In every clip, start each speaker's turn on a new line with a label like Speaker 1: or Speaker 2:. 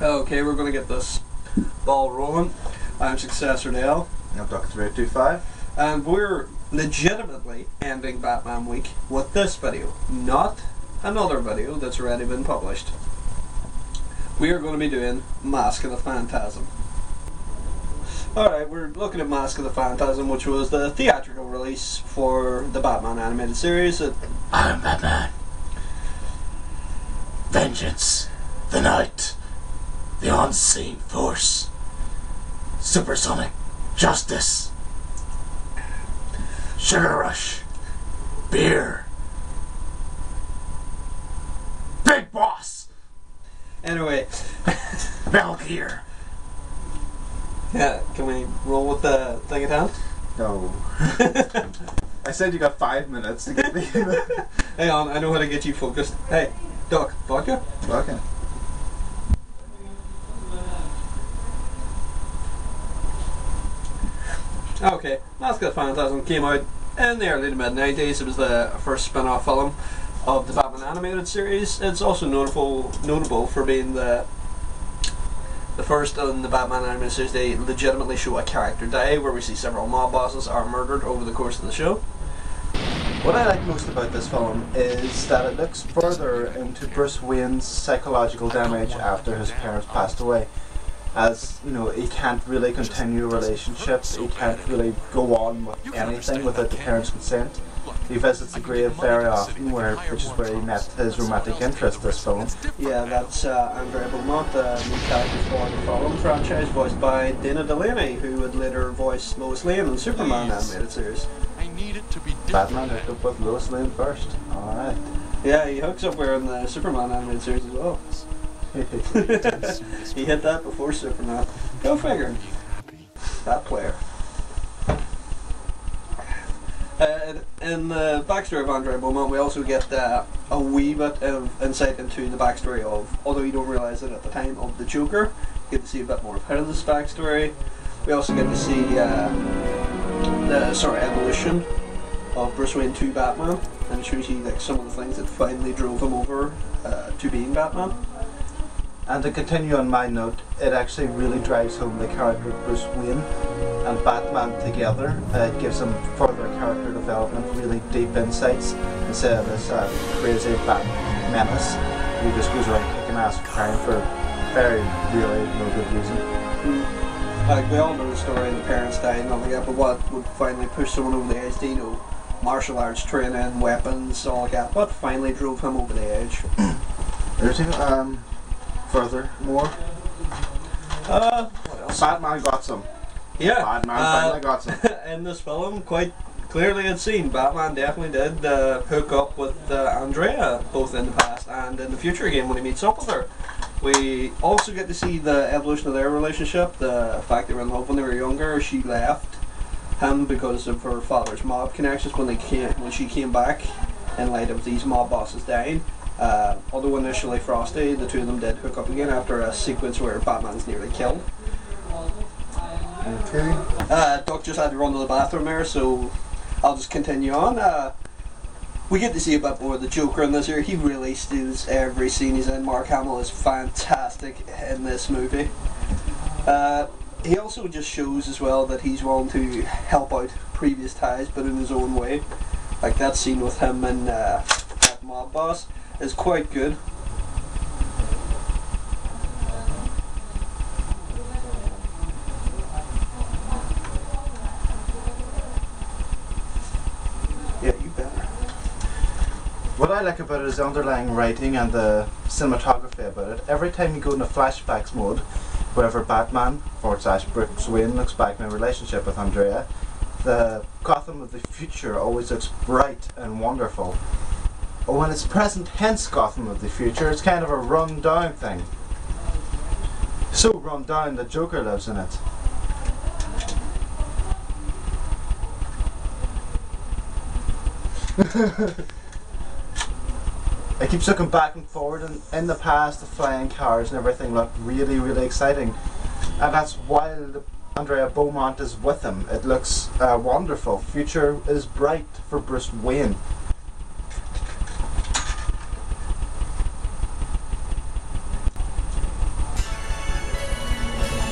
Speaker 1: Okay, we're going to get this ball rolling. I'm Sucessor2L.
Speaker 2: I'm Duck3825.
Speaker 1: And we're legitimately ending Batman Week with this video, not another video that's already been published. We are going to be doing Mask of the Phantasm. Alright, we're looking at Mask of the Phantasm, which was the theatrical release for the Batman animated series.
Speaker 2: I'm Batman. Vengeance, the night, the unseen force, supersonic justice, sugar rush, beer, big boss.
Speaker 1: Anyway,
Speaker 2: Metal Gear.
Speaker 1: Yeah, can we roll with the thing at hand?
Speaker 2: No. I said you got 5 minutes to get me.
Speaker 1: Hang on, I know how to get you focused. Hey, Doc, vodka?
Speaker 2: Vodka.
Speaker 1: Okay, Mask of the Phantasm came out in the early to mid 90s. It was the first spin-off film of the Batman animated series. It's also notable for being the first in the Batman animated series they legitimately show a character die, where we see several mob bosses are murdered over the course of the show.
Speaker 2: What I like most about this film is that it looks further into Bruce Wayne's psychological damage after his parents passed away. As you know, he can't really continue relationships, he can't really go on with anything without the parents' consent. He visits the grave very often, which is where he met his romantic interest this film.
Speaker 1: Yeah, that's Andrea Beaumont, the new character for the film franchise, voiced by Dana Delaney, who would later voice Lois Lane in the Superman animated series.
Speaker 2: Batman hooked up with Lois Lane first. Alright.
Speaker 1: Yeah, he hooks up with her in the Superman animated series as well. He hit that before Superman. Go figure. That player. In the backstory of Andrea Beaumont, we also get a wee bit of insight into the backstory of, although you don't realise it at the time, of the Joker. You get to see a bit more of his backstory. We also get to see the sort of evolution of Bruce Wayne to Batman, and it shows you like some of the things that finally drove him over to being Batman.
Speaker 2: And to continue on my note, it actually really drives home the character of Bruce Wayne and Batman together. It gives them further character development, really deep insights, instead of this crazy Bat menace who just goes around kicking ass crime for very, really no good reason.
Speaker 1: Like, we all know the story, the parents died and all like that, but what would finally push someone over the edge, you know, martial arts training, weapons, all like that, what finally drove him over the edge?
Speaker 2: Furthermore,
Speaker 1: what else?
Speaker 2: Batman got some.
Speaker 1: Yeah,
Speaker 2: Batman finally got some.
Speaker 1: In this film, quite clearly it's seen, Batman definitely did hook up with Andrea, both in the past and in the future again when he meets up with her. We also get to see the evolution of their relationship, the fact they were in love when they were younger. She left him because of her father's mob connections when she came back in light of these mob bosses dying. Although initially frosty, the two of them did hook up again after a sequence where Batman's nearly killed.
Speaker 2: Okay.
Speaker 1: Doc just had to run to the bathroom there, so I'll just continue on. We get to see a bit more of the Joker in this here. He really steals every scene he's in. Mark Hamill is fantastic in this movie. He also just shows as well that he's willing to help out previous ties, but in his own way. Like that scene with him and that mob boss is quite good. Yeah, you better.
Speaker 2: What I like about it is the underlying writing and the cinematography about it. Every time you go into flashbacks mode, wherever Batman / Bruce Wayne looks back in a relationship with Andrea, the Gotham of the future always looks bright and wonderful. But when it's present tense Gotham of the future, it's kind of a run down thing. So run down that Joker lives in it. It keeps looking back and forward, and in the past the flying cars and everything looked really, really exciting. And that's while Andrea Beaumont is with him. It looks wonderful. Future is bright for Bruce Wayne.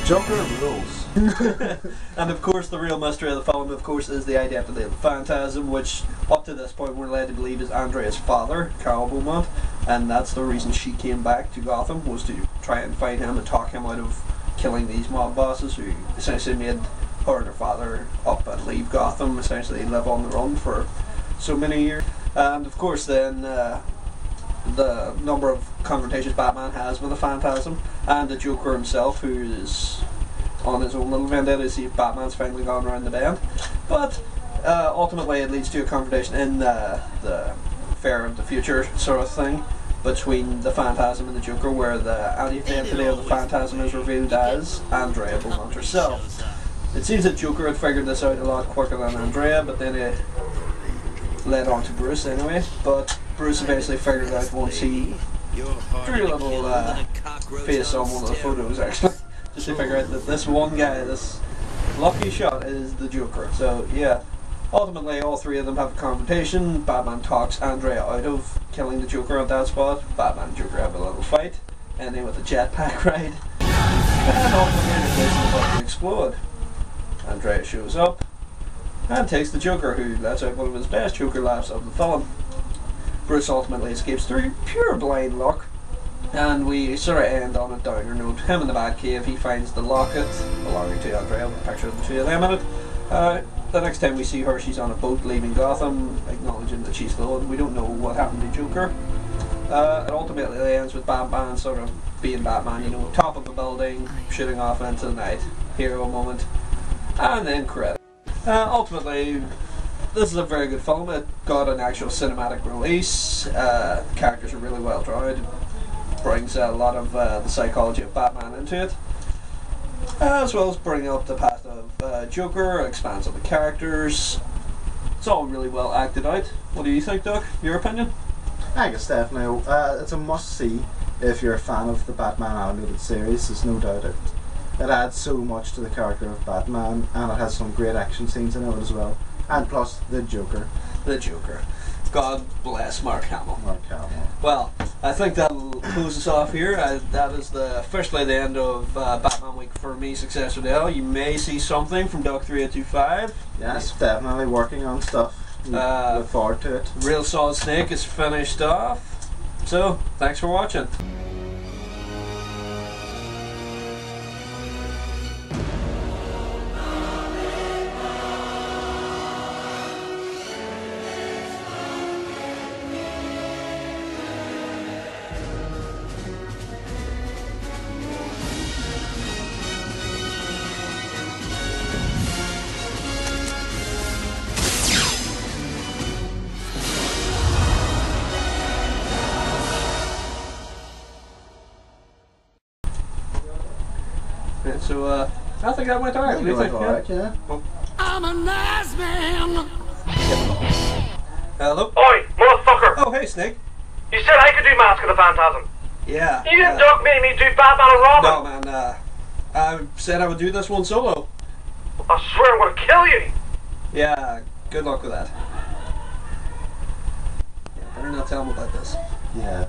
Speaker 2: Joker rules.
Speaker 1: And of course the real mystery of the film, of course, is the identity of the Phantasm, which up to this point we're led to believe is Andrea's father, Carl Beaumont, and that's the reason she came back to Gotham, was to try and find him and talk him out of killing these mob bosses who essentially made her and her father up and leave Gotham, essentially live on the run for so many years. And of course then the number of confrontations Batman has with the Phantasm, and the Joker himself, who is on his own little vendetta to see if Batman's finally gone round the bend. But ultimately it leads to a confrontation in the Fair of the Future sort of thing between the Phantasm and the Joker, where the identity of the Phantasm is revealed as Andrea Beaumont herself. It seems that Joker had figured this out a lot quicker than Andrea, but then it led on to Bruce anyway. But Bruce eventually figured it out once he drew a little face on one of the photos, actually, just to figure out that this one guy, this lucky shot, is the Joker. So yeah, ultimately all three of them have a confrontation. Batman talks Andrea out of killing the Joker at that spot. Batman and Joker have a little fight, ending with a jetpack ride, and ultimately the place is about to explode. Andrea shows up and takes the Joker, who lets out one of his best Joker laughs of the film. Bruce ultimately escapes through pure blind luck, and we sort of end on a downer note. Him in the Batcave, he finds the locket belonging to Andrea with a picture of the two of them in it. The next time we see her, she's on a boat leaving Gotham, acknowledging that she's alone. We don't know what happened to Joker. It ultimately ends with Batman sort of being Batman, you know, top of a building, shooting off into the night, hero moment, and then credits. Ultimately, this is a very good film. It got an actual cinematic release. The characters are really well drawn. It brings a lot of the psychology of Batman into it, as well as bringing up the past of Joker, expands on the characters. It's all really well acted out. What do you think, Doug? Your opinion?
Speaker 2: I guess definitely. It's a must-see if you're a fan of the Batman animated series. There's no doubt it adds so much to the character of Batman, and it has some great action scenes in it as well. And plus, the Joker.
Speaker 1: The Joker. God bless Mark Hamill.
Speaker 2: Mark Hamill.
Speaker 1: Well, I think that'll close us off here. That is officially the end of Batman Week for me, Sucessor2L. You may see something from Duck3825.
Speaker 2: Yes, definitely working on stuff. Look forward to it.
Speaker 1: Real Solid Snake is finished off. So, thanks for watching. So, I think that went alright. What do you think?
Speaker 2: Alright, yeah.
Speaker 3: I'm a nice man.
Speaker 1: Hello?
Speaker 4: Oi, motherfucker!
Speaker 1: Oh, hey, Snake.
Speaker 4: You said I could do Mask of the Phantasm.
Speaker 1: Yeah.
Speaker 4: You didn't Duck made me do Batman and Robin.
Speaker 1: No, man. I said I would do this one solo.
Speaker 4: I swear I'm gonna kill you.
Speaker 1: Yeah, good luck with that. Yeah, better not tell him about this.
Speaker 2: Yeah.